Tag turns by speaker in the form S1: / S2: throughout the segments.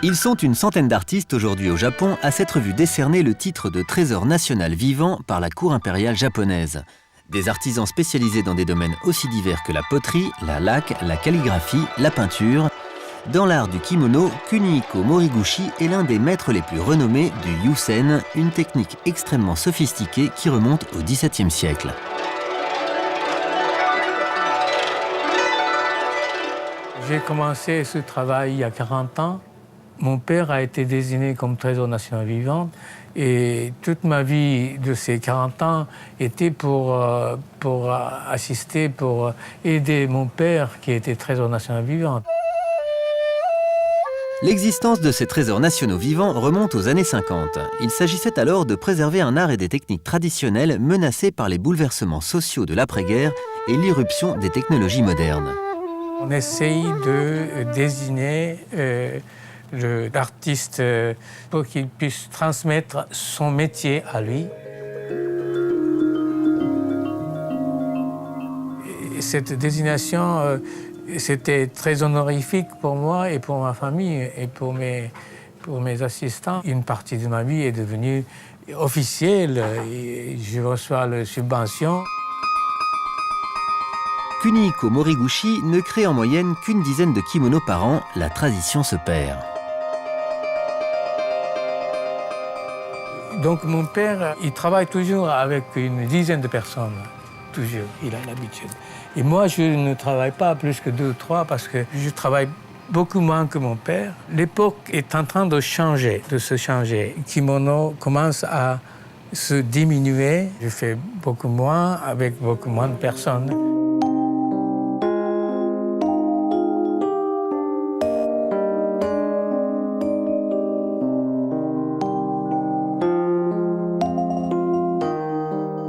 S1: Ils sont une centaine d'artistes aujourd'hui au Japon à s'être vu décerner le titre de trésor national vivant par la cour impériale japonaise. Des artisans spécialisés dans des domaines aussi divers que la poterie, la laque, la calligraphie, la peinture. Dans l'art du kimono, Kunihiko Moriguchi est l'un des maîtres les plus renommés du Yusen, une technique extrêmement sophistiquée qui remonte au XVIIe siècle.
S2: J'ai commencé ce travail il y a 40 ans. Mon père a été désigné comme trésor national vivant et toute ma vie de ces 40 ans était pour assister, pour aider mon père qui était trésor national vivant.
S1: L'existence de ces trésors nationaux vivants remonte aux années 50. Il s'agissait alors de préserver un art et des techniques traditionnelles menacés par les bouleversements sociaux de l'après-guerre et l'irruption des technologies modernes.
S2: On essaye de désigner l'artiste pour qu'il puisse transmettre son métier à lui. Et cette désignation, c'était très honorifique pour moi et pour ma famille et pour mes assistants. Une partie de ma vie est devenue officielle et je reçois les subventions.
S1: Kunihiko Moriguchi ne crée en moyenne qu'une dizaine de kimonos par an, la tradition se perd.
S2: Donc mon père, il travaille toujours avec une dizaine de personnes, toujours, il a l'habitude. Et moi, je ne travaille pas plus que 2 ou 3 parce que je travaille beaucoup moins que mon père. L'époque est en train de changer, de se changer. Le kimono commence à se diminuer. Je fais beaucoup moins avec beaucoup moins de personnes.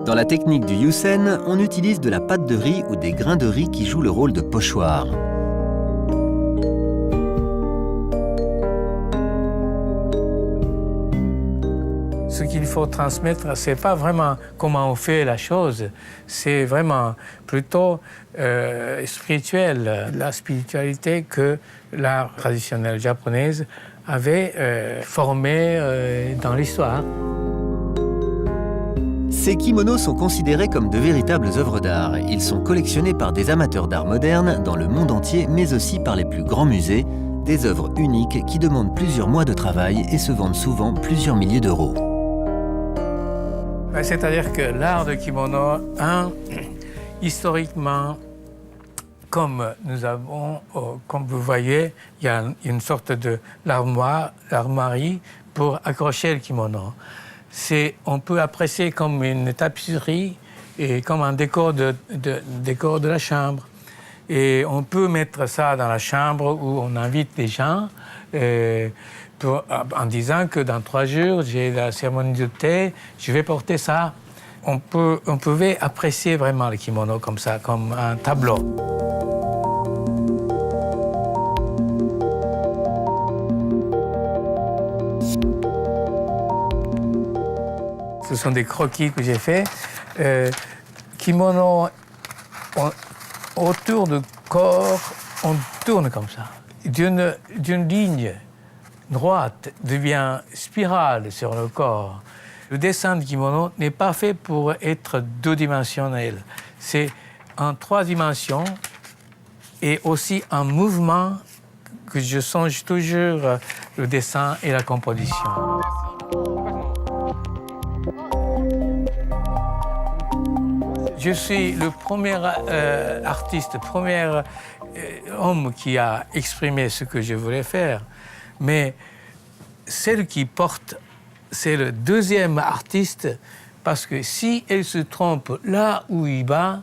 S1: Dans la technique du Yusen, on utilise de la pâte de riz ou des grains de riz qui jouent le rôle de pochoir.
S2: Ce qu'il faut transmettre, c'est pas vraiment comment on fait la chose, c'est vraiment plutôt spirituel. La spiritualité que l'art traditionnel japonaise avait formée dans l'histoire.
S1: Ces kimonos sont considérés comme de véritables œuvres d'art. Ils sont collectionnés par des amateurs d'art moderne dans le monde entier, mais aussi par les plus grands musées. Des œuvres uniques qui demandent plusieurs mois de travail et se vendent souvent plusieurs milliers d'euros.
S2: C'est-à-dire que l'art de kimono, historiquement, comme nous avons, comme vous voyez, il y a une sorte de l'armoirie pour accrocher le kimono. On peut apprécier comme une tapisserie et comme un décor de la chambre. Et on peut mettre ça dans la chambre où on invite des gens en disant que dans 3 jours, j'ai la cérémonie de thé, je vais porter ça. On pouvait apprécier vraiment le kimono comme ça, comme un tableau. Ce sont des croquis que j'ai faits. Kimono, autour du corps, on tourne comme ça. D'une ligne droite devient spirale sur le corps. Le dessin de kimono n'est pas fait pour être 2-dimensionnel. C'est en 3 dimensions et aussi en mouvement que je songe toujours le dessin et la composition. Je suis le premier artiste, le premier homme qui a exprimé ce que je voulais faire. Mais celle qui porte, c'est le 2e artiste, parce que si elle se trompe là où il va,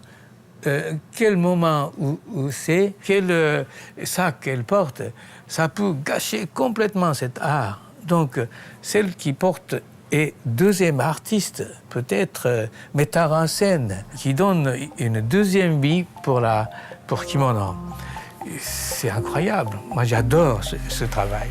S2: quel moment où c'est, quel sac qu'elle porte, ça peut gâcher complètement cet art. Donc, celle qui porte est 2e artiste, peut-être metteur en scène, qui donne une 2e vie pour kimono. C'est incroyable. Moi, j'adore ce travail.